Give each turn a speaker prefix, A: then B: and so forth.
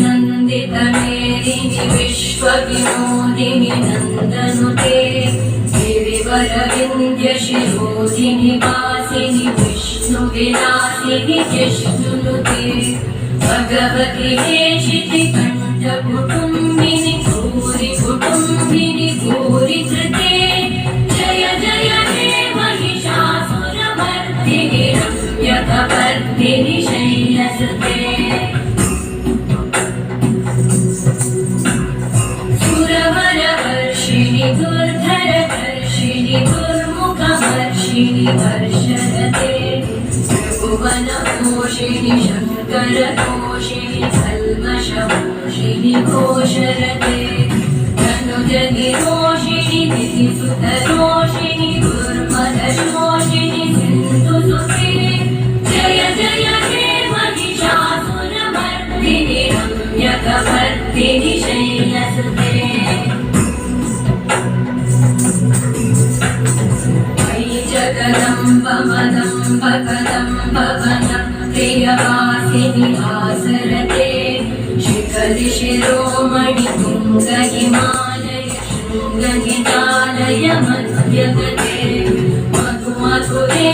A: नन्दितमेदिनि विश्वविनोदिनि नन्दनुते गिरिवरविन्द्यशिरोधिनि वासिनि विष्णुविलासिनि जिष्णुनुते भगवति हेशितिकण्ठकुटुम्बिनि भूरि कुटुम्बिनि भूरि कृते जय जय हे महिषासुरमर्दिनि रम्यकवर्दिनि शैलसुते सुरवरवर्षिणि दुर्धरवर्षिणि दुर्मुखवर्षिणि वर्षरते त्रिभुवनपोषिणि शङ्करतोषिणि कल्मषमोषिणि घोषरते धनुजनिरोषिणि दितिसुतरोषिणि दुर्मदशोषिणि सिन्धुसुते जय जय हे महिषासुरमर्दिनि रम्यकवर्दिनि शैलसुते जगदम्ब मदम्ब कदम्ब वनं प्रियवासिनि आसरते शिखरि शिरोमणि तुङ्ग हिमालय शृङ्ग निजालय मध्यगते मधु मधुरे